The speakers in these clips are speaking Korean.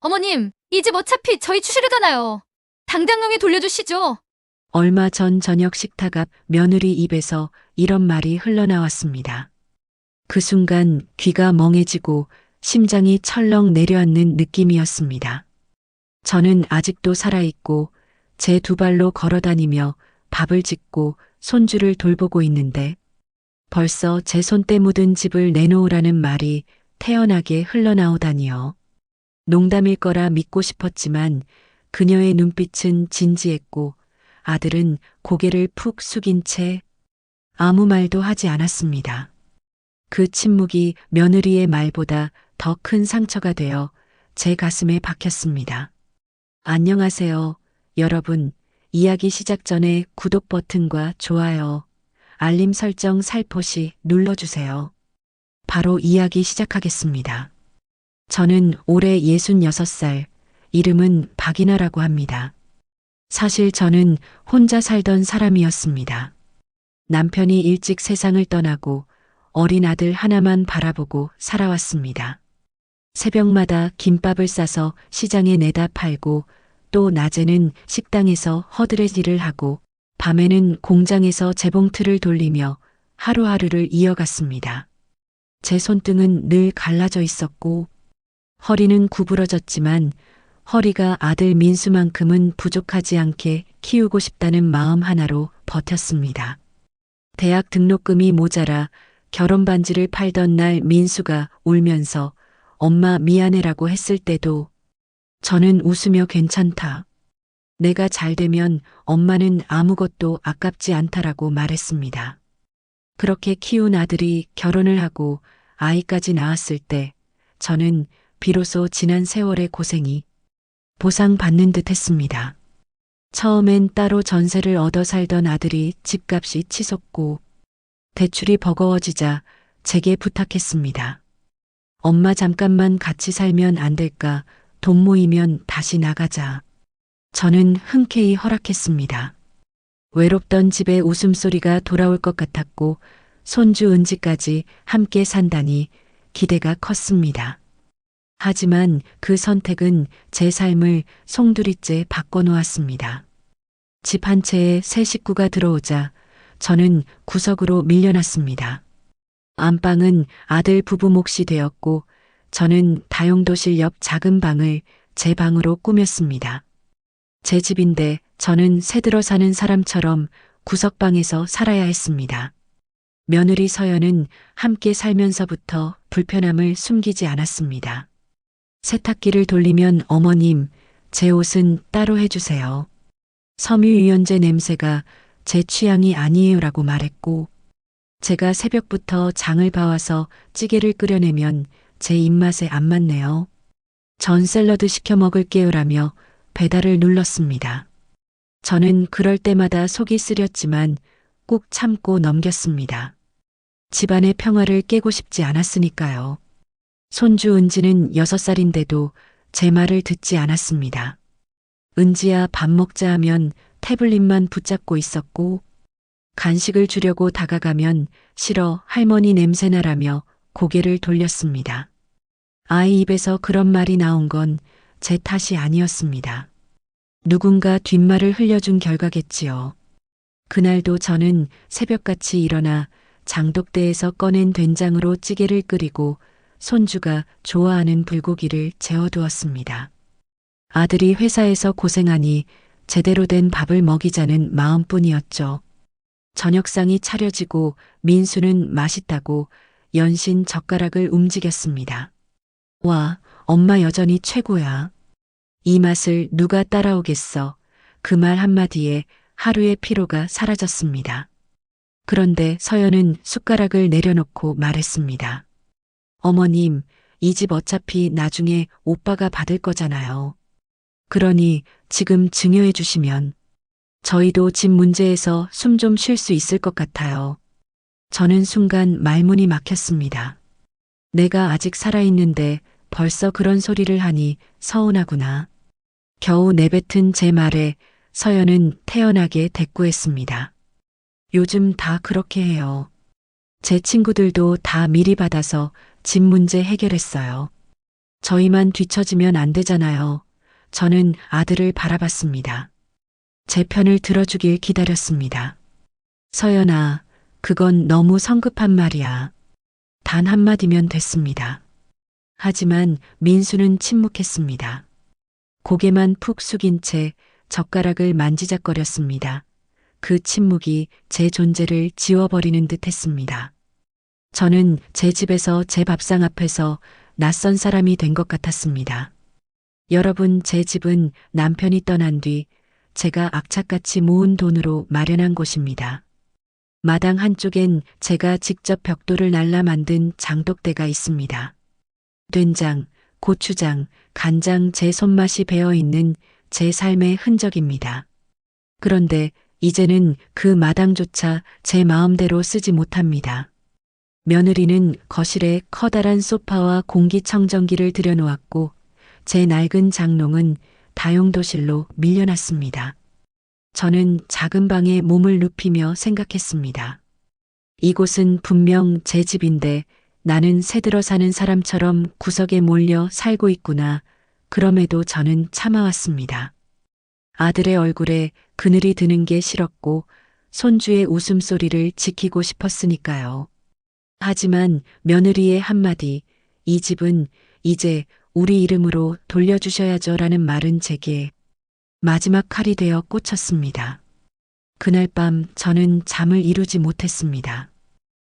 어머님, 이 집 어차피 저희 추실이잖아요. 당장용에 돌려주시죠. 얼마 전 저녁 식탁 앞 며느리 입에서 이런 말이 흘러나왔습니다. 그 순간 귀가 멍해지고 심장이 철렁 내려앉는 느낌이었습니다. 저는 아직도 살아있고 제 두 발로 걸어다니며 밥을 짓고 손주를 돌보고 있는데 벌써 제 손때 묻은 집을 내놓으라는 말이 태연하게 흘러나오다니요. 농담일 거라 믿고 싶었지만 그녀의 눈빛은 진지했고 아들은 고개를 푹 숙인 채 아무 말도 하지 않았습니다. 그 침묵이 며느리의 말보다 더 큰 상처가 되어 제 가슴에 박혔습니다. 안녕하세요, 여러분. 이야기 시작 전에 구독 버튼과 좋아요, 알림 설정 살포시 눌러주세요. 바로 이야기 시작하겠습니다. 저는 올해 66살, 이름은 박이나라고 합니다. 사실 저는 혼자 살던 사람이었습니다. 남편이 일찍 세상을 떠나고 어린 아들 하나만 바라보고 살아왔습니다. 새벽마다 김밥을 싸서 시장에 내다 팔고 또 낮에는 식당에서 허드렛일을 하고 밤에는 공장에서 재봉틀을 돌리며 하루하루를 이어갔습니다. 제 손등은 늘 갈라져 있었고 허리는 구부러졌지만 허리가 아들 민수만큼은 부족하지 않게 키우고 싶다는 마음 하나로 버텼습니다. 대학 등록금이 모자라 결혼 반지를 팔던 날 민수가 울면서 엄마 미안해라고 했을 때도 저는 웃으며 괜찮다. 내가 잘 되면 엄마는 아무것도 아깝지 않다라고 말했습니다. 그렇게 키운 아들이 결혼을 하고 아이까지 낳았을 때 저는 비로소 지난 세월의 고생이 보상받는 듯 했습니다. 처음엔 따로 전세를 얻어 살던 아들이 집값이 치솟고 대출이 버거워지자 제게 부탁했습니다. 엄마 잠깐만 같이 살면 안 될까? 돈 모이면 다시 나가자. 저는 흔쾌히 허락했습니다. 외롭던 집에 웃음소리가 돌아올 것 같았고 손주 은지까지 함께 산다니 기대가 컸습니다. 하지만 그 선택은 제 삶을 송두리째 바꿔놓았습니다. 집 한 채에 새 식구가 들어오자 저는 구석으로 밀려났습니다. 안방은 아들 부부 몫이 되었고 저는 다용도실 옆 작은 방을 제 방으로 꾸몄습니다. 제 집인데 저는 새 들어 사는 사람처럼 구석방에서 살아야 했습니다. 며느리 서연은 함께 살면서부터 불편함을 숨기지 않았습니다. 세탁기를 돌리면 어머님, 제 옷은 따로 해주세요. 섬유유연제 냄새가 제 취향이 아니에요라고 말했고 제가 새벽부터 장을 봐와서 찌개를 끓여내면 제 입맛에 안 맞네요. 전 샐러드 시켜 먹을게요라며 배달을 눌렀습니다. 저는 그럴 때마다 속이 쓰렸지만 꾹 참고 넘겼습니다. 집안의 평화를 깨고 싶지 않았으니까요. 손주 은지는 6살인데도 제 말을 듣지 않았습니다. 은지야 밥 먹자 하면 태블릿만 붙잡고 있었고 간식을 주려고 다가가면 싫어 할머니 냄새나라며 고개를 돌렸습니다. 아이 입에서 그런 말이 나온 건 제 탓이 아니었습니다. 누군가 뒷말을 흘려준 결과겠지요. 그날도 저는 새벽같이 일어나 장독대에서 꺼낸 된장으로 찌개를 끓이고 손주가 좋아하는 불고기를 재워두었습니다. 아들이 회사에서 고생하니 제대로 된 밥을 먹이자는 마음뿐이었죠. 저녁상이 차려지고 민수는 맛있다고 연신 젓가락을 움직였습니다. 와, 엄마 여전히 최고야. 이 맛을 누가 따라오겠어. 그 말 한마디에 하루의 피로가 사라졌습니다. 그런데 서연은 숟가락을 내려놓고 말했습니다. 어머님, 이 집 어차피 나중에 오빠가 받을 거잖아요. 그러니 지금 증여해 주시면 저희도 집 문제에서 숨 좀 쉴 수 있을 것 같아요. 저는 순간 말문이 막혔습니다. 내가 아직 살아있는데 벌써 그런 소리를 하니 서운하구나. 겨우 내뱉은 제 말에 서연은 태연하게 대꾸했습니다. 요즘 다 그렇게 해요. 제 친구들도 다 미리 받아서 집 문제 해결했어요. 저희만 뒤처지면 안 되잖아요. 저는 아들을 바라봤습니다. 제 편을 들어주길 기다렸습니다. 서연아, 그건 너무 성급한 말이야. 단 한마디면 됐습니다. 하지만 민수는 침묵했습니다. 고개만 푹 숙인 채 젓가락을 만지작거렸습니다. 그 침묵이 제 존재를 지워버리는 듯 했습니다. 저는 제 집에서 제 밥상 앞에서 낯선 사람이 된 것 같았습니다. 여러분, 제 집은 남편이 떠난 뒤 제가 악착같이 모은 돈으로 마련한 곳입니다. 마당 한쪽엔 제가 직접 벽돌을 날라 만든 장독대가 있습니다. 된장, 고추장, 간장 제 손맛이 배어 있는 제 삶의 흔적입니다. 그런데 이제는 그 마당조차 제 마음대로 쓰지 못합니다. 며느리는 거실에 커다란 소파와 공기청정기를 들여놓았고 제 낡은 장롱은 다용도실로 밀려났습니다. 저는 작은 방에 몸을 눕히며 생각했습니다. 이곳은 분명 제 집인데 나는 새들어 사는 사람처럼 구석에 몰려 살고 있구나. 그럼에도 저는 참아왔습니다. 아들의 얼굴에 그늘이 드는 게 싫었고 손주의 웃음소리를 지키고 싶었으니까요. 하지만 며느리의 한마디, 이 집은 이제 우리 이름으로 돌려주셔야죠라는 말은 제게 마지막 칼이 되어 꽂혔습니다. 그날 밤 저는 잠을 이루지 못했습니다.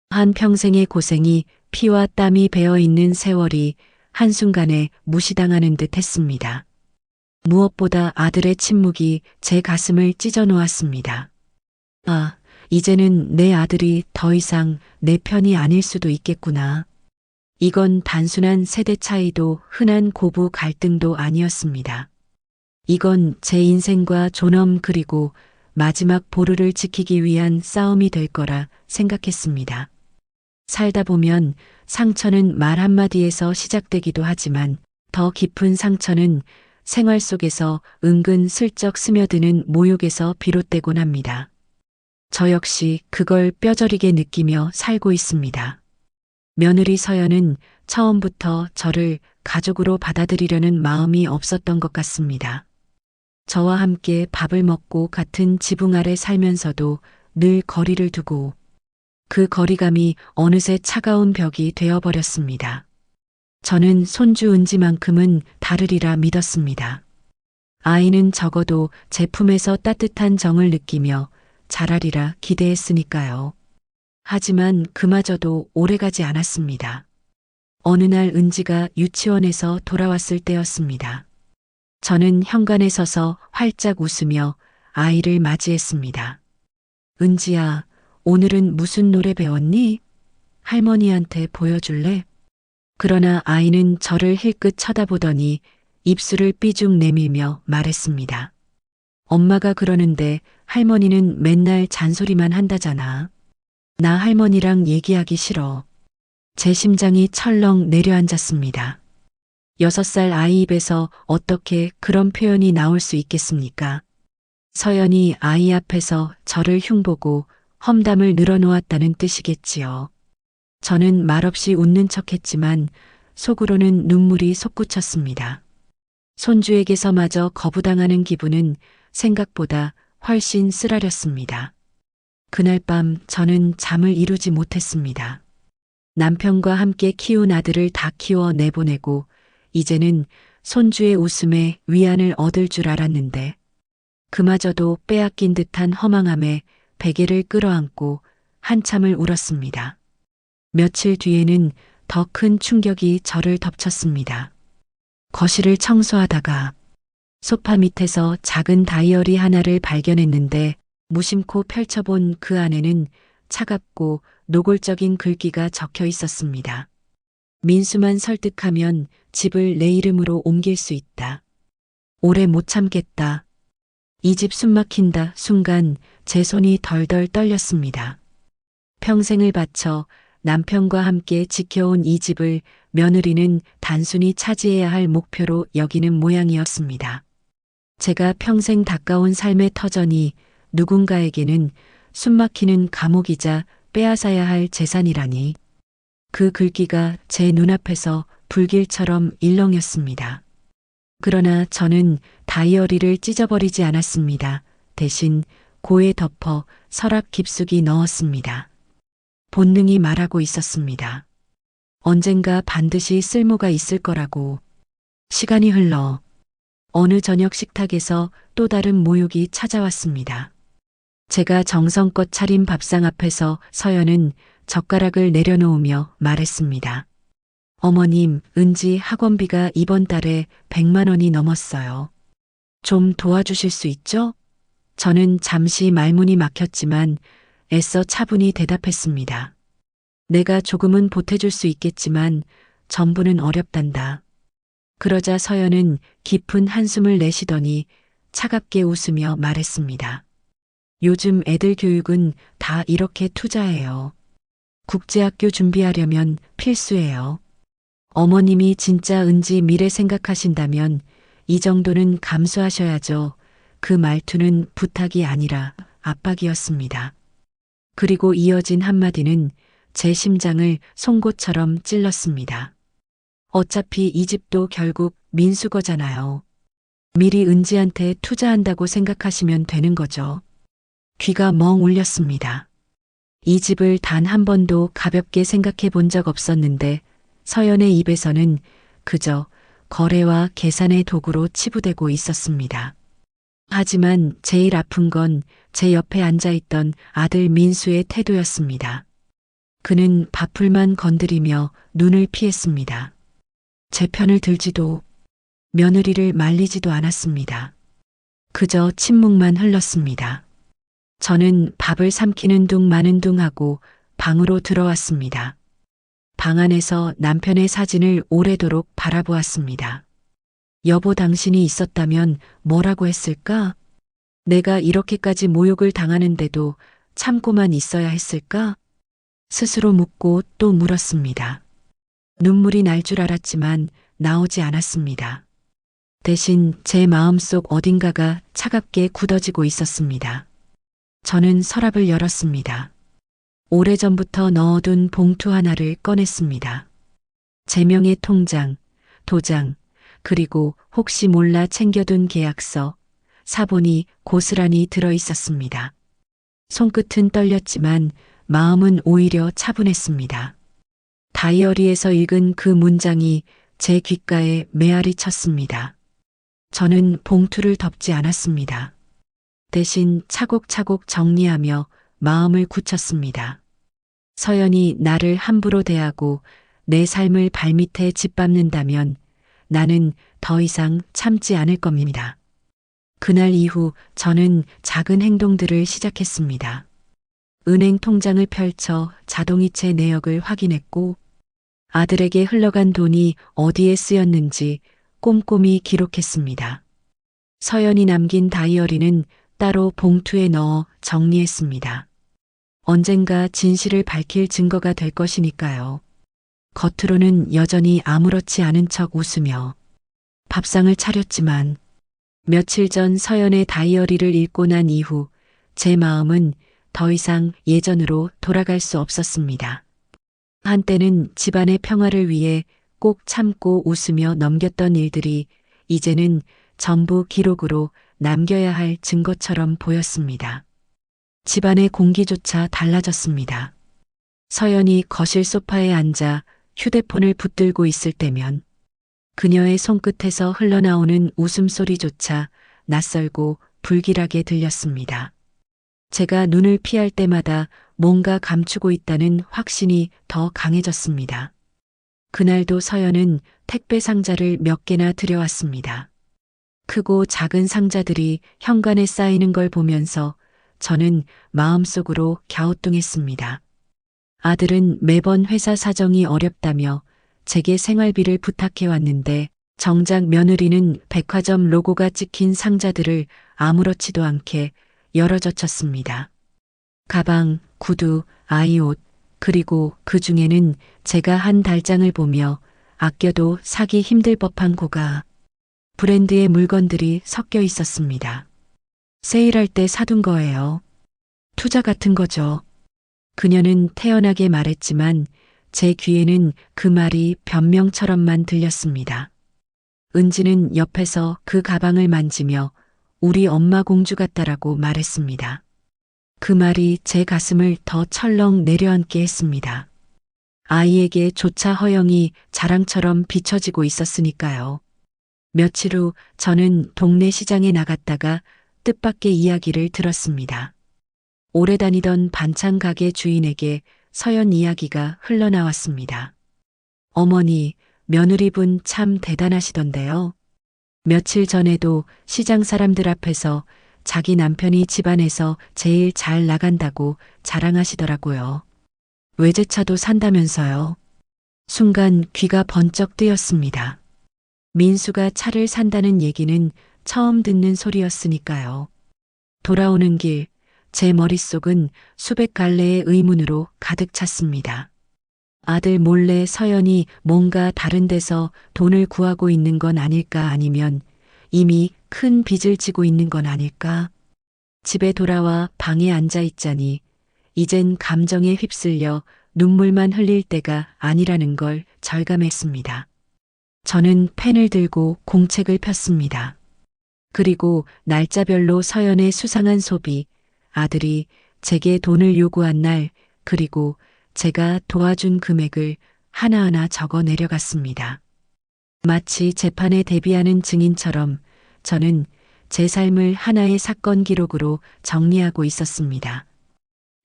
한평생의 고생이 피와 땀이 배어 있는 세월이 한순간에 무시당하는 듯 했습니다. 무엇보다 아들의 침묵이 제 가슴을 찢어 놓았습니다. 아, 이제는 내 아들이 더 이상 내 편이 아닐 수도 있겠구나. 이건 단순한 세대 차이도 흔한 고부 갈등도 아니었습니다. 이건 제 인생과 존엄 그리고 마지막 보루를 지키기 위한 싸움이 될 거라 생각했습니다. 살다 보면 상처는 말 한마디에서 시작되기도 하지만 더 깊은 상처는 생활 속에서 은근 슬쩍 스며드는 모욕에서 비롯되곤 합니다. 저 역시 그걸 뼈저리게 느끼며 살고 있습니다. 며느리 서연은 처음부터 저를 가족으로 받아들이려는 마음이 없었던 것 같습니다. 저와 함께 밥을 먹고 같은 지붕 아래 살면서도 늘 거리를 두고 그 거리감이 어느새 차가운 벽이 되어버렸습니다. 저는 손주 은지만큼은 다르리라 믿었습니다. 아이는 적어도 제 품에서 따뜻한 정을 느끼며 자라리라 기대했으니까요. 하지만 그마저도 오래가지 않았습니다. 어느 날 은지가 유치원에서 돌아왔을 때였습니다. 저는 현관에 서서 활짝 웃으며 아이를 맞이했습니다. 은지야, 오늘은 무슨 노래 배웠니? 할머니한테 보여줄래? 그러나 아이는 저를 힐끗 쳐다보더니 입술을 삐죽 내밀며 말했습니다. 엄마가 그러는데 할머니는 맨날 잔소리만 한다잖아. 나 할머니랑 얘기하기 싫어. 제 심장이 철렁 내려앉았습니다. 6살 아이 입에서 어떻게 그런 표현이 나올 수 있겠습니까? 서연이 아이 앞에서 저를 흉보고 험담을 늘어놓았다는 뜻이겠지요. 저는 말없이 웃는 척했지만 속으로는 눈물이 솟구쳤습니다. 손주에게서마저 거부당하는 기분은 생각보다 훨씬 쓰라렸습니다. 그날 밤 저는 잠을 이루지 못했습니다. 남편과 함께 키운 아들을 다 키워 내보내고 이제는 손주의 웃음에 위안을 얻을 줄 알았는데 그마저도 빼앗긴 듯한 허망함에 베개를 끌어안고 한참을 울었습니다. 며칠 뒤에는 더 큰 충격이 저를 덮쳤습니다. 거실을 청소하다가 소파 밑에서 작은 다이어리 하나를 발견했는데 무심코 펼쳐본 그 안에는 차갑고 노골적인 글귀가 적혀 있었습니다. 민수만 설득하면 집을 내 이름으로 옮길 수 있다. 오래 못 참겠다. 이 집 숨막힌다 순간 제 손이 덜덜 떨렸습니다. 평생을 바쳐 남편과 함께 지켜온 이 집을 며느리는 단순히 차지해야 할 목표로 여기는 모양이었습니다. 제가 평생 닦아온 삶의 터전이 누군가에게는 숨막히는 감옥이자 빼앗아야 할 재산이라니. 그 글귀가 제 눈앞에서 불길처럼 일렁였습니다. 그러나 저는 다이어리를 찢어버리지 않았습니다. 대신 고에 덮어 서랍 깊숙이 넣었습니다. 본능이 말하고 있었습니다. 언젠가 반드시 쓸모가 있을 거라고. 시간이 흘러 어느 저녁 식탁에서 또 다른 모욕이 찾아왔습니다. 제가 정성껏 차린 밥상 앞에서 서연은 젓가락을 내려놓으며 말했습니다. 어머님, 은지 학원비가 이번 달에 100만 원이 넘었어요. 좀 도와주실 수 있죠? 저는 잠시 말문이 막혔지만 애써 차분히 대답했습니다. 내가 조금은 보태줄 수 있겠지만 전부는 어렵단다. 그러자 서연은 깊은 한숨을 내쉬더니 차갑게 웃으며 말했습니다. 요즘 애들 교육은 다 이렇게 투자해요. 국제학교 준비하려면 필수예요. 어머님이 진짜 은지 미래 생각하신다면 이 정도는 감수하셔야죠. 그 말투는 부탁이 아니라 압박이었습니다. 그리고 이어진 한마디는 제 심장을 송곳처럼 찔렀습니다. 어차피 이 집도 결국 민수 거잖아요. 미리 은지한테 투자한다고 생각하시면 되는 거죠. 귀가 멍 울렸습니다. 이 집을 단 한 번도 가볍게 생각해 본 적 없었는데 서연의 입에서는 그저 거래와 계산의 도구로 치부되고 있었습니다. 하지만 제일 아픈 건 제 옆에 앉아있던 아들 민수의 태도였습니다. 그는 밥풀만 건드리며 눈을 피했습니다. 제 편을 들지도 며느리를 말리지도 않았습니다. 그저 침묵만 흘렀습니다. 저는 밥을 삼키는 둥 마는 둥 하고 방으로 들어왔습니다. 방 안에서 남편의 사진을 오래도록 바라보았습니다. 여보, 당신이 있었다면 뭐라고 했을까? 내가 이렇게까지 모욕을 당하는데도 참고만 있어야 했을까? 스스로 묻고 또 물었습니다. 눈물이 날 줄 알았지만 나오지 않았습니다. 대신 제 마음속 어딘가가 차갑게 굳어지고 있었습니다. 저는 서랍을 열었습니다. 오래전부터 넣어둔 봉투 하나를 꺼냈습니다. 제명의 통장, 도장, 그리고 혹시 몰라 챙겨둔 계약서, 사본이 고스란히 들어 있었습니다. 손끝은 떨렸지만 마음은 오히려 차분했습니다. 다이어리에서 읽은 그 문장이 제 귓가에 메아리 쳤습니다. 저는 봉투를 덮지 않았습니다. 대신 차곡차곡 정리하며 마음을 굳혔습니다. 서연이 나를 함부로 대하고 내 삶을 발밑에 짓밟는다면 나는 더 이상 참지 않을 겁니다. 그날 이후 저는 작은 행동들을 시작했습니다. 은행 통장을 펼쳐 자동이체 내역을 확인했고 아들에게 흘러간 돈이 어디에 쓰였는지 꼼꼼히 기록했습니다. 서연이 남긴 다이어리는 따로 봉투에 넣어 정리했습니다. 언젠가 진실을 밝힐 증거가 될 것이니까요. 겉으로는 여전히 아무렇지 않은 척 웃으며 밥상을 차렸지만 며칠 전 서연의 다이어리를 읽고 난 이후 제 마음은 더 이상 예전으로 돌아갈 수 없었습니다. 한때는 집안의 평화를 위해 꼭 참고 웃으며 넘겼던 일들이 이제는 전부 기록으로 남겨야 할 증거처럼 보였습니다. 집안의 공기조차 달라졌습니다. 서연이 거실 소파에 앉아 휴대폰을 붙들고 있을 때면 그녀의 손끝에서 흘러나오는 웃음소리조차 낯설고 불길하게 들렸습니다. 제가 눈을 피할 때마다 뭔가 감추고 있다는 확신이 더 강해졌습니다. 그날도 서연은 택배 상자를 몇 개나 들여왔습니다. 크고 작은 상자들이 현관에 쌓이는 걸 보면서 저는 마음속으로 갸우뚱했습니다. 아들은 매번 회사 사정이 어렵다며 제게 생활비를 부탁해 왔는데 정작 며느리는 백화점 로고가 찍힌 상자들을 아무렇지도 않게 열어젖혔습니다. 가방, 구두, 아이 옷, 그리고 그 중에는 제가 한 달장을 보며 아껴도 사기 힘들 법한 고가 브랜드의 물건들이 섞여 있었습니다. 세일할 때 사둔 거예요. 투자 같은 거죠. 그녀는 태연하게 말했지만 제 귀에는 그 말이 변명처럼만 들렸습니다. 은지는 옆에서 그 가방을 만지며 우리 엄마 공주 같다라고 말했습니다. 그 말이 제 가슴을 더 철렁 내려앉게 했습니다. 아이에게 조차 허영이 자랑처럼 비춰지고 있었으니까요. 며칠 후 저는 동네 시장에 나갔다가 뜻밖의 이야기를 들었습니다. 오래 다니던 반찬 가게 주인에게 서연 이야기가 흘러나왔습니다. 어머니, 며느리분 참 대단하시던데요. 며칠 전에도 시장 사람들 앞에서 자기 남편이 집안에서 제일 잘 나간다고 자랑하시더라고요. 외제차도 산다면서요. 순간 귀가 번쩍 뜨였습니다. 민수가 차를 산다는 얘기는 처음 듣는 소리였으니까요. 돌아오는 길, 제 머릿속은 수백 갈래의 의문으로 가득 찼습니다. 아들 몰래 서연이 뭔가 다른 데서 돈을 구하고 있는 건 아닐까, 아니면 이미 큰 빚을 지고 있는 건 아닐까? 집에 돌아와 방에 앉아 있자니 이젠 감정에 휩쓸려 눈물만 흘릴 때가 아니라는 걸 절감했습니다. 저는 펜을 들고 공책을 폈습니다. 그리고 날짜별로 서연의 수상한 소비, 아들이 제게 돈을 요구한 날, 그리고 제가 도와준 금액을 하나하나 적어 내려갔습니다. 마치 재판에 대비하는 증인처럼 저는 제 삶을 하나의 사건 기록으로 정리하고 있었습니다.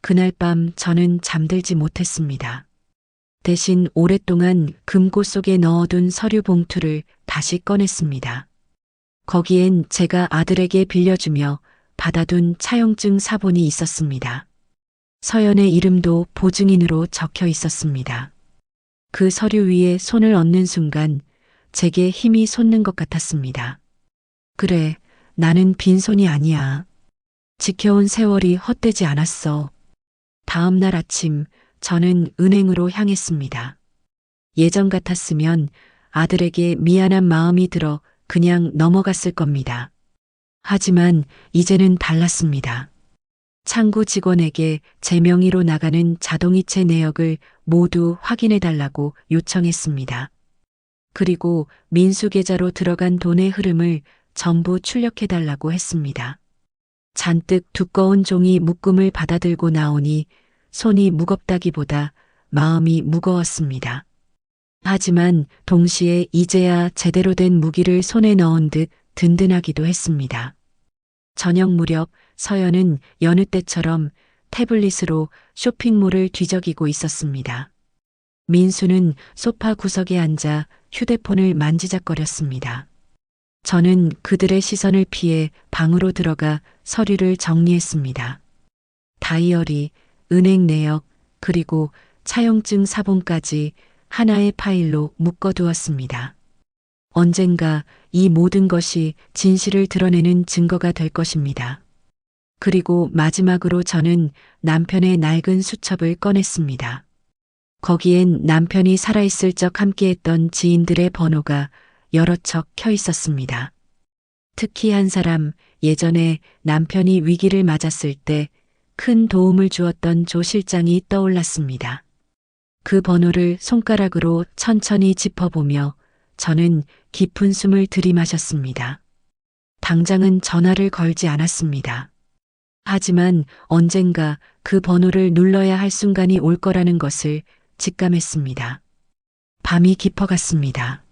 그날 밤 저는 잠들지 못했습니다. 대신 오랫동안 금고 속에 넣어둔 서류 봉투를 다시 꺼냈습니다. 거기엔 제가 아들에게 빌려주며 받아둔 차용증 사본이 있었습니다. 서연의 이름도 보증인으로 적혀 있었습니다. 그 서류 위에 손을 얹는 순간 제게 힘이 솟는 것 같았습니다. 그래, 나는 빈손이 아니야. 지켜온 세월이 헛되지 않았어. 다음 날 아침 저는 은행으로 향했습니다. 예전 같았으면 아들에게 미안한 마음이 들어 그냥 넘어갔을 겁니다. 하지만 이제는 달랐습니다. 창구 직원에게 제 명의로 나가는 자동이체 내역을 모두 확인해 달라고 요청했습니다. 그리고 민수 계좌로 들어간 돈의 흐름을 전부 출력해 달라고 했습니다. 잔뜩 두꺼운 종이 묶음을 받아들고 나오니 손이 무겁다기보다 마음이 무거웠습니다. 하지만 동시에 이제야 제대로 된 무기를 손에 넣은 듯 든든하기도 했습니다. 저녁 무렵 서연은 여느 때처럼 태블릿으로 쇼핑몰을 뒤적이고 있었습니다. 민수는 소파 구석에 앉아 휴대폰을 만지작거렸습니다. 저는 그들의 시선을 피해 방으로 들어가 서류를 정리했습니다. 다이어리, 은행 내역, 그리고 차용증 사본까지 하나의 파일로 묶어두었습니다. 언젠가 이 모든 것이 진실을 드러내는 증거가 될 것입니다. 그리고 마지막으로 저는 남편의 낡은 수첩을 꺼냈습니다. 거기엔 남편이 살아있을 적 함께했던 지인들의 번호가 여러 척 켜 있었습니다. 특히 한 사람, 예전에 남편이 위기를 맞았을 때 큰 도움을 주었던 조 실장이 떠올랐습니다. 그 번호를 손가락으로 천천히 짚어보며 저는 깊은 숨을 들이마셨습니다. 당장은 전화를 걸지 않았습니다. 하지만 언젠가 그 번호를 눌러야 할 순간이 올 거라는 것을 직감했습니다. 밤이 깊어갔습니다.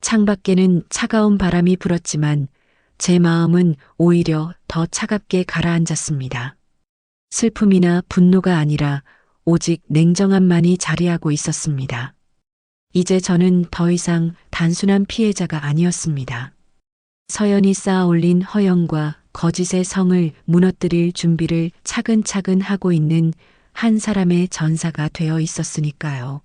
창밖에는 차가운 바람이 불었지만 제 마음은 오히려 더 차갑게 가라앉았습니다. 슬픔이나 분노가 아니라 오직 냉정함만이 자리하고 있었습니다. 이제 저는 더 이상 단순한 피해자가 아니었습니다. 서연이 쌓아 올린 허영과 거짓의 성을 무너뜨릴 준비를 차근차근 하고 있는 한 사람의 전사가 되어 있었으니까요.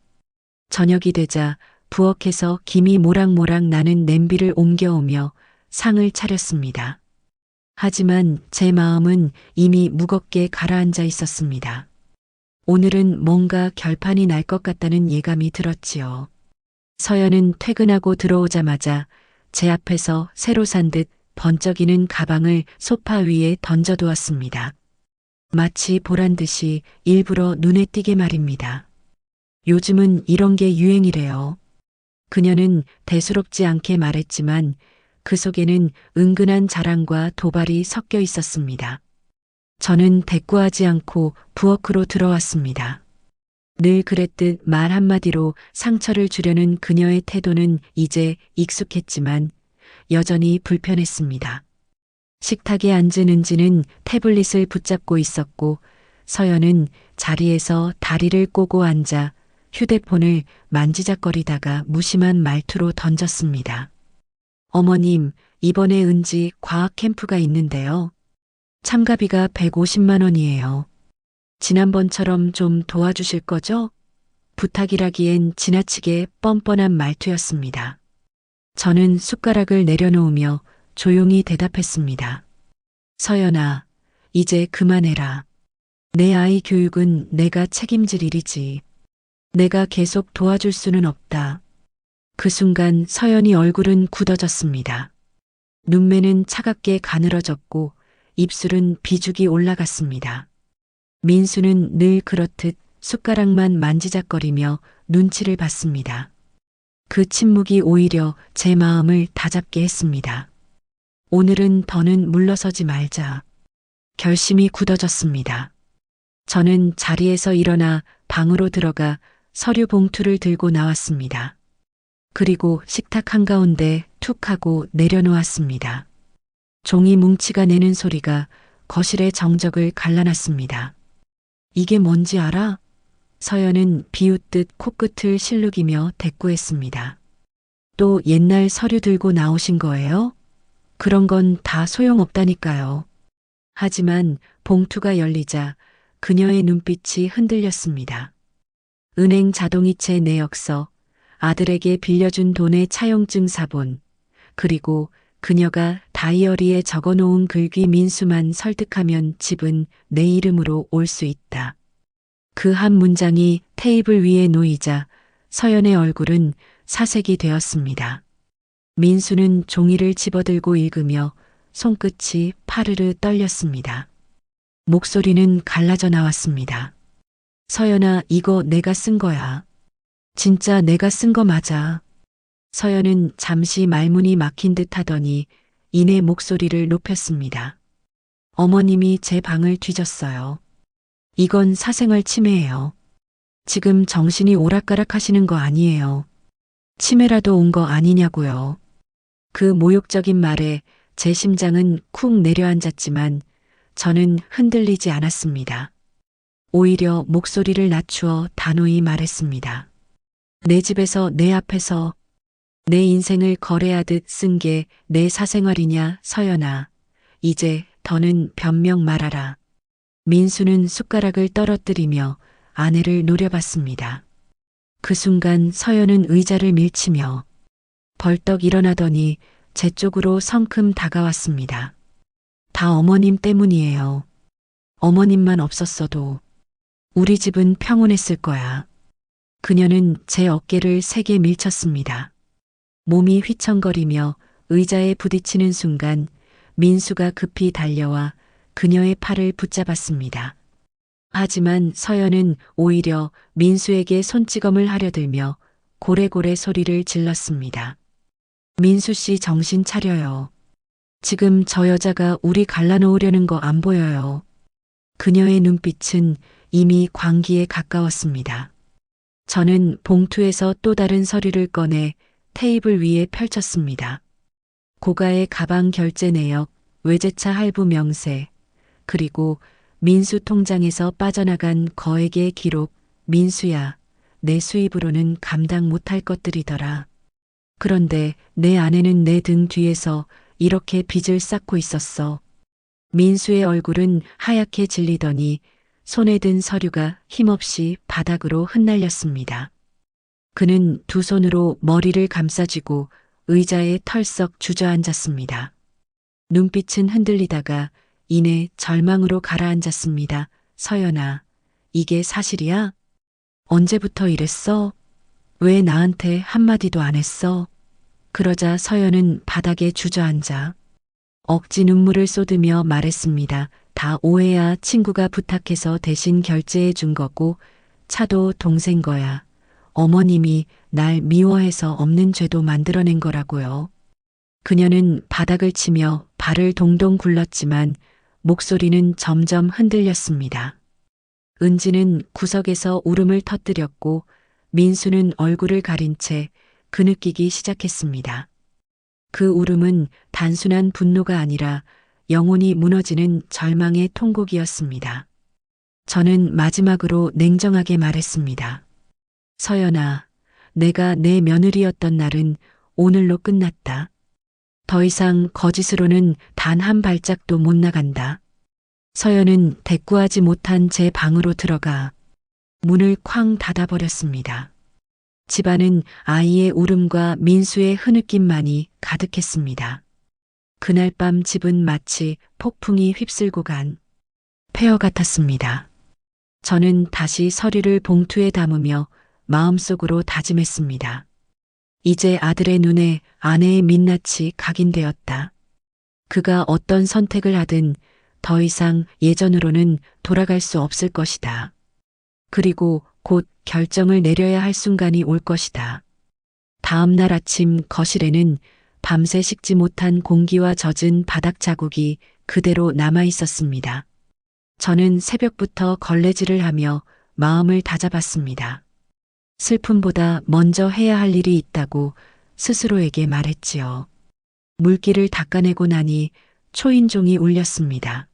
저녁이 되자 부엌에서 김이 모락모락 나는 냄비를 옮겨오며 상을 차렸습니다. 하지만 제 마음은 이미 무겁게 가라앉아 있었습니다. 오늘은 뭔가 결판이 날 것 같다는 예감이 들었지요. 서연은 퇴근하고 들어오자마자 제 앞에서 새로 산 듯 번쩍이는 가방을 소파 위에 던져두었습니다. 마치 보란 듯이 일부러 눈에 띄게 말입니다. 요즘은 이런 게 유행이래요. 그녀는 대수롭지 않게 말했지만 그 속에는 은근한 자랑과 도발이 섞여 있었습니다. 저는 대꾸하지 않고 부엌으로 들어왔습니다. 늘 그랬듯 말 한마디로 상처를 주려는 그녀의 태도는 이제 익숙했지만 여전히 불편했습니다. 식탁에 앉은 은지는 태블릿을 붙잡고 있었고 서연은 자리에서 다리를 꼬고 앉아 휴대폰을 만지작거리다가 무심한 말투로 던졌습니다. 어머님, 이번에 은지 과학 캠프가 있는데요. 참가비가 150만 원이에요. 지난번처럼 좀 도와주실 거죠? 부탁이라기엔 지나치게 뻔뻔한 말투였습니다. 저는 숟가락을 내려놓으며 조용히 대답했습니다. 서연아, 이제 그만해라. 내 아이 교육은 내가 책임질 일이지. 내가 계속 도와줄 수는 없다. 그 순간 서연이 얼굴은 굳어졌습니다. 눈매는 차갑게 가늘어졌고 입술은 비죽이 올라갔습니다. 민수는 늘 그렇듯 숟가락만 만지작거리며 눈치를 봤습니다. 그 침묵이 오히려 제 마음을 다잡게 했습니다. 오늘은 더는 물러서지 말자. 결심이 굳어졌습니다. 저는 자리에서 일어나 방으로 들어가 서류 봉투를 들고 나왔습니다. 그리고 식탁 한가운데 툭 하고 내려놓았습니다. 종이 뭉치가 내는 소리가 거실의 정적을 갈라놨습니다. 이게 뭔지 알아? 서연은 비웃듯 코끝을 실룩이며 대꾸했습니다. 또 옛날 서류 들고 나오신 거예요? 그런 건 다 소용없다니까요. 하지만 봉투가 열리자 그녀의 눈빛이 흔들렸습니다. 은행 자동이체 내역서, 아들에게 빌려준 돈의 차용증 사본, 그리고 그녀가 다이어리에 적어놓은 글귀 민수만 설득하면 집은 내 이름으로 올 수 있다. 그 한 문장이 테이블 위에 놓이자 서연의 얼굴은 사색이 되었습니다. 민수는 종이를 집어들고 읽으며 손끝이 파르르 떨렸습니다. 목소리는 갈라져 나왔습니다. 서연아, 이거 내가 쓴 거야. 진짜 내가 쓴 거 맞아. 서연은 잠시 말문이 막힌 듯 하더니 이내 목소리를 높였습니다. 어머님이 제 방을 뒤졌어요. 이건 사생활 침해예요. 지금 정신이 오락가락 하시는 거 아니에요. 치매라도 온 거 아니냐고요. 그 모욕적인 말에 제 심장은 쿵 내려앉았지만 저는 흔들리지 않았습니다. 오히려 목소리를 낮추어 단호히 말했습니다. 내 집에서 내 앞에서 내 인생을 거래하듯 쓴 게 내 사생활이냐, 서연아. 이제 더는 변명 말아라. 민수는 숟가락을 떨어뜨리며 아내를 노려봤습니다. 그 순간 서연은 의자를 밀치며 벌떡 일어나더니 제 쪽으로 성큼 다가왔습니다. 다 어머님 때문이에요. 어머님만 없었어도 우리 집은 평온했을 거야. 그녀는 제 어깨를 세게 밀쳤습니다. 몸이 휘청거리며 의자에 부딪히는 순간 민수가 급히 달려와 그녀의 팔을 붙잡았습니다. 하지만 서연은 오히려 민수에게 손찌검을 하려들며 고래고래 소리를 질렀습니다. 민수 씨 정신 차려요. 지금 저 여자가 우리 갈라놓으려는 거 안 보여요. 그녀의 눈빛은 이미 광기에 가까웠습니다. 저는 봉투에서 또 다른 서류를 꺼내 테이블 위에 펼쳤습니다. 고가의 가방 결제 내역, 외제차 할부 명세, 그리고 민수 통장에서 빠져나간 거액의 기록. 민수야, 내 수입으로는 감당 못할 것들이더라. 그런데 내 아내는 내 등 뒤에서 이렇게 빚을 쌓고 있었어. 민수의 얼굴은 하얗게 질리더니 손에 든 서류가 힘없이 바닥으로 흩날렸습니다. 그는 두 손으로 머리를 감싸쥐고 의자에 털썩 주저앉았습니다. 눈빛은 흔들리다가 이내 절망으로 가라앉았습니다. 서연아, 이게 사실이야? 언제부터 이랬어? 왜 나한테 한마디도 안 했어? 그러자 서연은 바닥에 주저앉아 억지 눈물을 쏟으며 말했습니다. 다 오해야. 친구가 부탁해서 대신 결제해 준 거고 차도 동생 거야. 어머님이 날 미워해서 없는 죄도 만들어낸 거라고요. 그녀는 바닥을 치며 발을 동동 굴렀지만 목소리는 점점 흔들렸습니다. 은지는 구석에서 울음을 터뜨렸고 민수는 얼굴을 가린 채 그느끼기 시작했습니다. 그 울음은 단순한 분노가 아니라 영혼이 무너지는 절망의 통곡이었습니다. 저는 마지막으로 냉정하게 말했습니다. 서연아, 내가 내 며느리였던 날은 오늘로 끝났다. 더 이상 거짓으로는 단 한 발짝도 못 나간다. 서연은 대꾸하지 못한 제 방으로 들어가 문을 쾅 닫아버렸습니다. 집안은 아이의 울음과 민수의 흐느낌만이 가득했습니다. 그날 밤 집은 마치 폭풍이 휩쓸고 간 폐허 같았습니다. 저는 다시 서류를 봉투에 담으며 마음속으로 다짐했습니다. 이제 아들의 눈에 아내의 민낯이 각인되었다. 그가 어떤 선택을 하든 더 이상 예전으로는 돌아갈 수 없을 것이다. 그리고 곧 결정을 내려야 할 순간이 올 것이다. 다음 날 아침 거실에는 밤새 식지 못한 공기와 젖은 바닥 자국이 그대로 남아 있었습니다. 저는 새벽부터 걸레질을 하며 마음을 다잡았습니다. 슬픔보다 먼저 해야 할 일이 있다고 스스로에게 말했지요. 물기를 닦아내고 나니 초인종이 울렸습니다.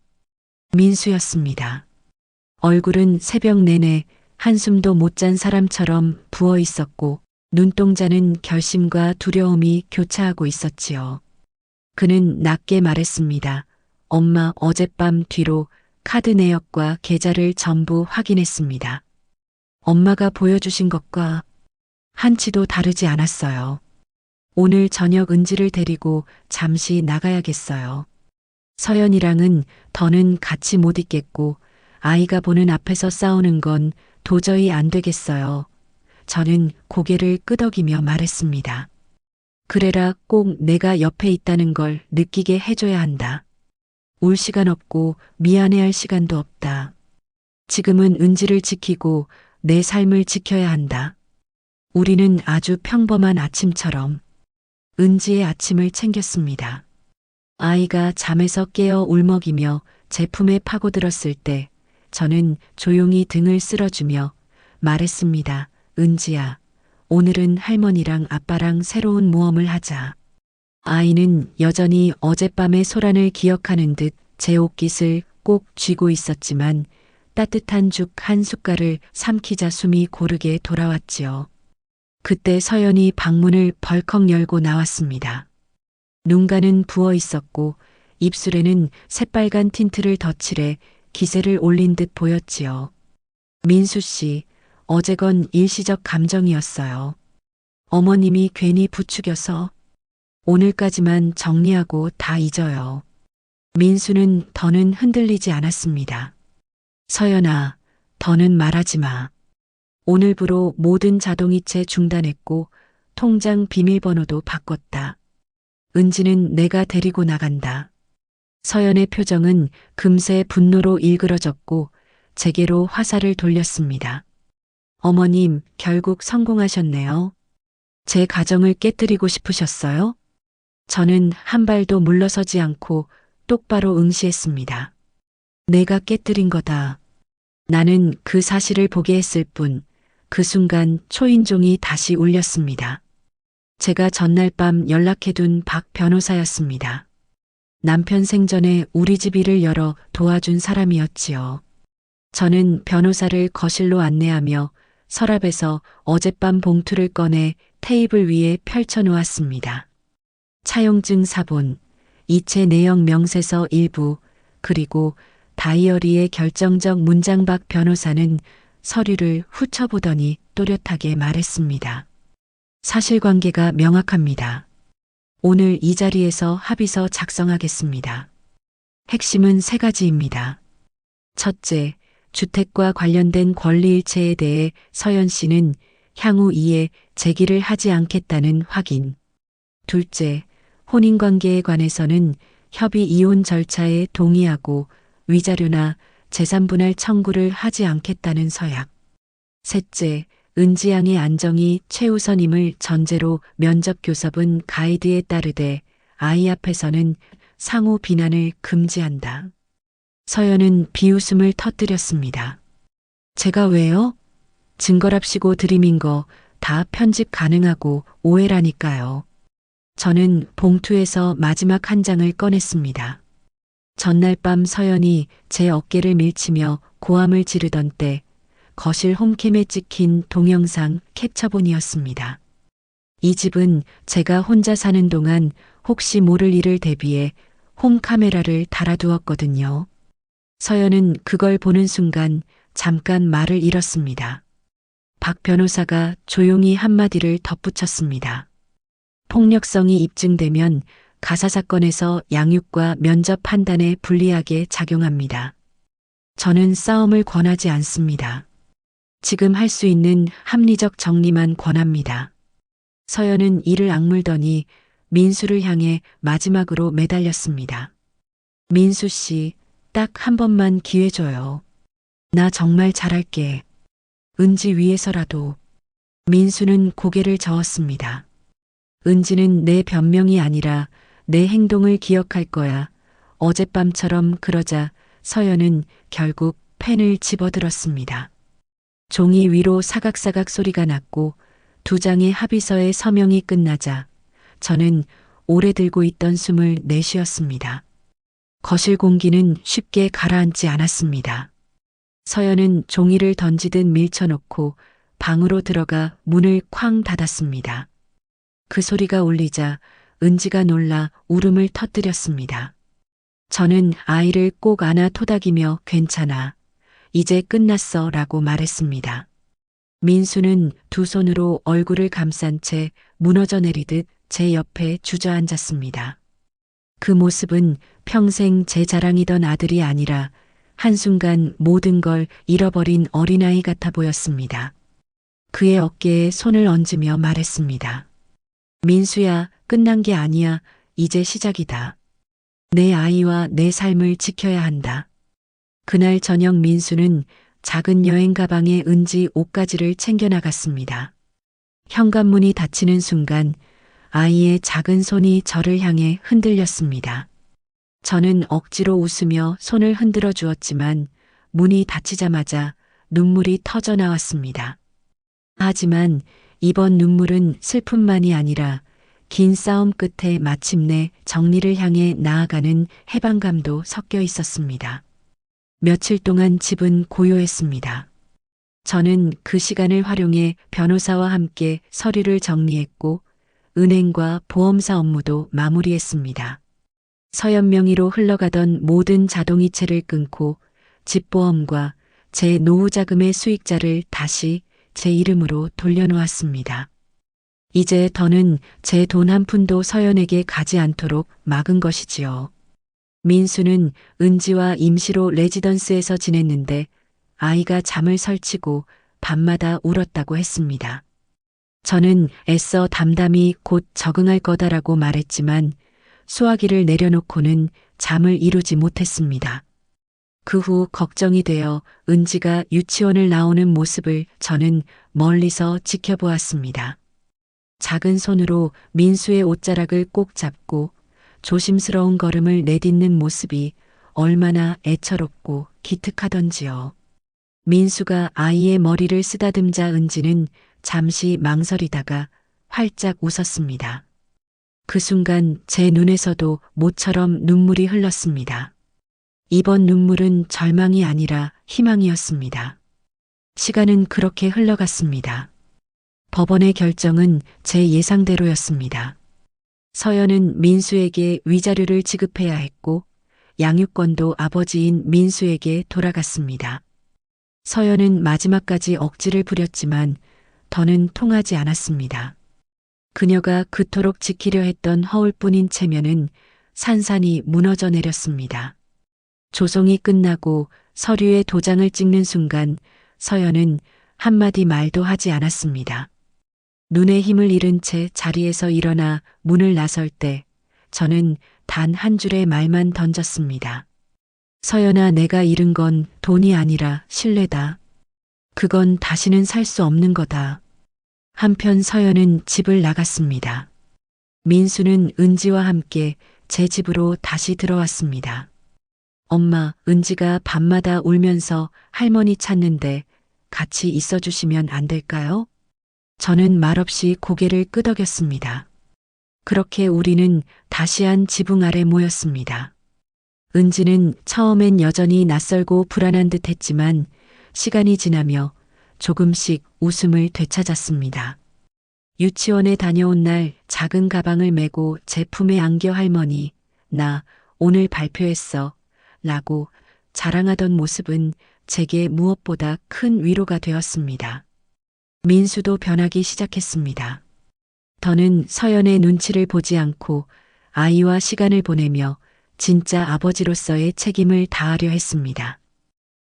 민수였습니다. 얼굴은 새벽 내내 한숨도 못 잔 사람처럼 부어 있었고 눈동자는 결심과 두려움이 교차하고 있었지요. 그는 낮게 말했습니다. 엄마, 어젯밤 뒤로 카드 내역과 계좌를 전부 확인했습니다. 엄마가 보여주신 것과 한치도 다르지 않았어요. 오늘 저녁 은지를 데리고 잠시 나가야겠어요. 서연이랑은 더는 같이 못 있겠고 아이가 보는 앞에서 싸우는 건 도저히 안 되겠어요. 저는 고개를 끄덕이며 말했습니다. 그래라, 꼭 내가 옆에 있다는 걸 느끼게 해줘야 한다. 울 시간 없고 미안해할 시간도 없다. 지금은 은지를 지키고 내 삶을 지켜야 한다. 우리는 아주 평범한 아침처럼 은지의 아침을 챙겼습니다. 아이가 잠에서 깨어 울먹이며 제품에 파고들었을 때 저는 조용히 등을 쓸어주며 말했습니다. 은지야, 오늘은 할머니랑 아빠랑 새로운 모험을 하자. 아이는 여전히 어젯밤의 소란을 기억하는 듯 제 옷깃을 꼭 쥐고 있었지만 따뜻한 죽 한 숟갈을 삼키자 숨이 고르게 돌아왔지요. 그때 서연이 방문을 벌컥 열고 나왔습니다. 눈가는 부어 있었고 입술에는 새빨간 틴트를 덧칠해 기세를 올린 듯 보였지요. 민수 씨, 어제건 일시적 감정이었어요. 어머님이 괜히 부추겨서 오늘까지만 정리하고 다 잊어요. 민수는 더는 흔들리지 않았습니다. 서연아, 더는 말하지 마. 오늘부로 모든 자동이체 중단했고 통장 비밀번호도 바꿨다. 은지는 내가 데리고 나간다. 서연의 표정은 금세 분노로 일그러졌고 제게로 화살을 돌렸습니다. 어머님, 결국 성공하셨네요. 제 가정을 깨뜨리고 싶으셨어요? 저는 한 발도 물러서지 않고 똑바로 응시했습니다. 내가 깨뜨린 거다. 나는 그 사실을 보게 했을 뿐 그 순간 초인종이 다시 울렸습니다. 제가 전날 밤 연락해둔 박 변호사였습니다. 남편 생전에 우리 집 일을 열어 도와준 사람이었지요. 저는 변호사를 거실로 안내하며 서랍에서 어젯밤 봉투를 꺼내 테이블 위에 펼쳐 놓았습니다. 차용증 사본, 이체 내역 명세서 일부, 그리고 다이어리의 결정적 문장. 박 변호사는 서류를 훑어보더니 또렷하게 말했습니다. 사실관계가 명확합니다. 오늘 이 자리에서 합의서 작성하겠습니다. 핵심은 세 가지입니다. 첫째, 주택과 관련된 권리일체에 대해 서연 씨는 향후 이에 제기를 하지 않겠다는 확인. 둘째, 혼인관계에 관해서는 협의 이혼 절차에 동의하고 위자료나 재산분할 청구를 하지 않겠다는 서약. 셋째, 은지 양의 안정이 최우선임을 전제로 면접 교섭은 가이드에 따르되 아이 앞에서는 상호 비난을 금지한다. 서연은 비웃음을 터뜨렸습니다. 제가 왜요? 증거랍시고 드림인 거 다 편집 가능하고 오해라니까요. 저는 봉투에서 마지막 한 장을 꺼냈습니다. 전날 밤 서연이 제 어깨를 밀치며 고함을 지르던 때 거실 홈캠에 찍힌 동영상 캡처본이었습니다. 이 집은 제가 혼자 사는 동안 혹시 모를 일을 대비해 홈카메라를 달아두었거든요. 서연은 그걸 보는 순간 잠깐 말을 잃었습니다. 박 변호사가 조용히 한마디를 덧붙였습니다. 폭력성이 입증되면 가사 사건에서 양육과 면접 판단에 불리하게 작용합니다. 저는 싸움을 권하지 않습니다. 지금 할 수 있는 합리적 정리만 권합니다. 서연은 이를 악물더니 민수를 향해 마지막으로 매달렸습니다. 민수 씨, 딱 한 번만 기회 줘요. 나 정말 잘할게. 은지 위해서라도. 민수는 고개를 저었습니다. 은지는 내 변명이 아니라 내 행동을 기억할 거야. 어젯밤처럼. 그러자 서연은 결국 펜을 집어들었습니다. 종이 위로 사각사각 소리가 났고 두 장의 합의서의 서명이 끝나자 저는 오래 들고 있던 숨을 내쉬었습니다. 거실 공기는 쉽게 가라앉지 않았습니다. 서연은 종이를 던지듯 밀쳐놓고 방으로 들어가 문을 쾅 닫았습니다. 그 소리가 울리자 은지가 놀라 울음을 터뜨렸습니다. 저는 아이를 꼭 안아 토닥이며 괜찮아. 이제 끝났어 라고 말했습니다. 민수는 두 손으로 얼굴을 감싼 채 무너져 내리듯 제 옆에 주저앉았습니다. 그 모습은 평생 제 자랑이던 아들이 아니라 한순간 모든 걸 잃어버린 어린아이 같아 보였습니다. 그의 어깨에 손을 얹으며 말했습니다. 민수야, 끝난 게 아니야. 이제 시작이다. 내 아이와 내 삶을 지켜야 한다. 그날 저녁 민수는 작은 여행 가방에 은지 옷가지를 챙겨 나갔습니다. 현관문이 닫히는 순간 아이의 작은 손이 저를 향해 흔들렸습니다. 저는 억지로 웃으며 손을 흔들어 주었지만 문이 닫히자마자 눈물이 터져 나왔습니다. 하지만 이번 눈물은 슬픔만이 아니라 긴 싸움 끝에 마침내 정리를 향해 나아가는 해방감도 섞여 있었습니다. 며칠 동안 집은 고요했습니다. 저는 그 시간을 활용해 변호사와 함께 서류를 정리했고 은행과 보험사 업무도 마무리했습니다. 서연 명의로 흘러가던 모든 자동이체를 끊고 집보험과 제 노후자금의 수익자를 다시 제 이름으로 돌려놓았습니다. 이제 더는 제 돈 한 푼도 서연에게 가지 않도록 막은 것이지요. 민수는 은지와 임시로 레지던스에서 지냈는데 아이가 잠을 설치고 밤마다 울었다고 했습니다. 저는 애써 담담히 곧 적응할 거다라고 말했지만 수화기를 내려놓고는 잠을 이루지 못했습니다. 그 후 걱정이 되어 은지가 유치원을 나오는 모습을 저는 멀리서 지켜보았습니다. 작은 손으로 민수의 옷자락을 꼭 잡고 조심스러운 걸음을 내딛는 모습이 얼마나 애처롭고 기특하던지요. 민수가 아이의 머리를 쓰다듬자 은지는 잠시 망설이다가 활짝 웃었습니다. 그 순간 제 눈에서도 모처럼 눈물이 흘렀습니다. 이번 눈물은 절망이 아니라 희망이었습니다. 시간은 그렇게 흘러갔습니다. 법원의 결정은 제 예상대로였습니다. 서연은 민수에게 위자료를 지급해야 했고 양육권도 아버지인 민수에게 돌아갔습니다. 서연은 마지막까지 억지를 부렸지만 더는 통하지 않았습니다. 그녀가 그토록 지키려 했던 허울뿐인 체면은 산산이 무너져 내렸습니다. 조송이 끝나고 서류에 도장을 찍는 순간 서연은 한마디 말도 하지 않았습니다. 눈에 힘을 잃은 채 자리에서 일어나 문을 나설 때 저는 단 한 줄의 말만 던졌습니다. 서연아, 내가 잃은 건 돈이 아니라 신뢰다. 그건 다시는 살 수 없는 거다. 한편 서연은 집을 나갔습니다. 민수는 은지와 함께 제 집으로 다시 들어왔습니다. 엄마, 은지가 밤마다 울면서 할머니 찾는데 같이 있어 주시면 안 될까요? 저는 말없이 고개를 끄덕였습니다. 그렇게 우리는 다시 한 지붕 아래 모였습니다. 은지는 처음엔 여전히 낯설고 불안한 듯 했지만 시간이 지나며 조금씩 웃음을 되찾았습니다. 유치원에 다녀온 날 작은 가방을 메고 제 품에 안겨 할머니, 나 오늘 발표했어. 라고 자랑하던 모습은 제게 무엇보다 큰 위로가 되었습니다. 민수도 변하기 시작했습니다. 더는 서연의 눈치를 보지 않고 아이와 시간을 보내며 진짜 아버지로서의 책임을 다하려 했습니다.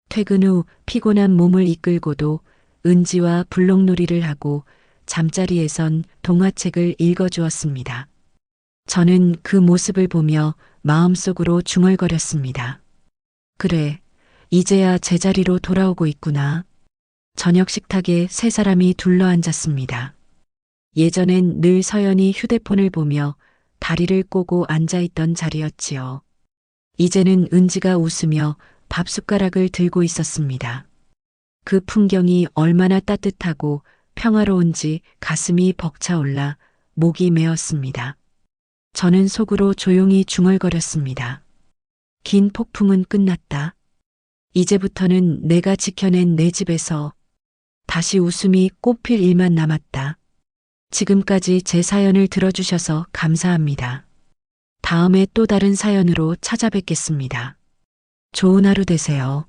퇴근 후 피곤한 몸을 이끌고도 은지와 블록놀이를 하고 잠자리에선 동화책을 읽어주었습니다. 저는 그 모습을 보며 마음속으로 중얼거렸습니다. 그래, 이제야 제자리로 돌아오고 있구나. 저녁 식탁에 세 사람이 둘러앉았습니다. 예전엔 늘 서연이 휴대폰을 보며 다리를 꼬고 앉아있던 자리였지요. 이제는 은지가 웃으며 밥숟가락을 들고 있었습니다. 그 풍경이 얼마나 따뜻하고 평화로운지 가슴이 벅차올라 목이 메었습니다. 저는 속으로 조용히 중얼거렸습니다. 긴 폭풍은 끝났다. 이제부터는 내가 지켜낸 내 집에서 다시 웃음이 꽃필 일만 남았다. 지금까지 제 사연을 들어주셔서 감사합니다. 다음에 또 다른 사연으로 찾아뵙겠습니다. 좋은 하루 되세요.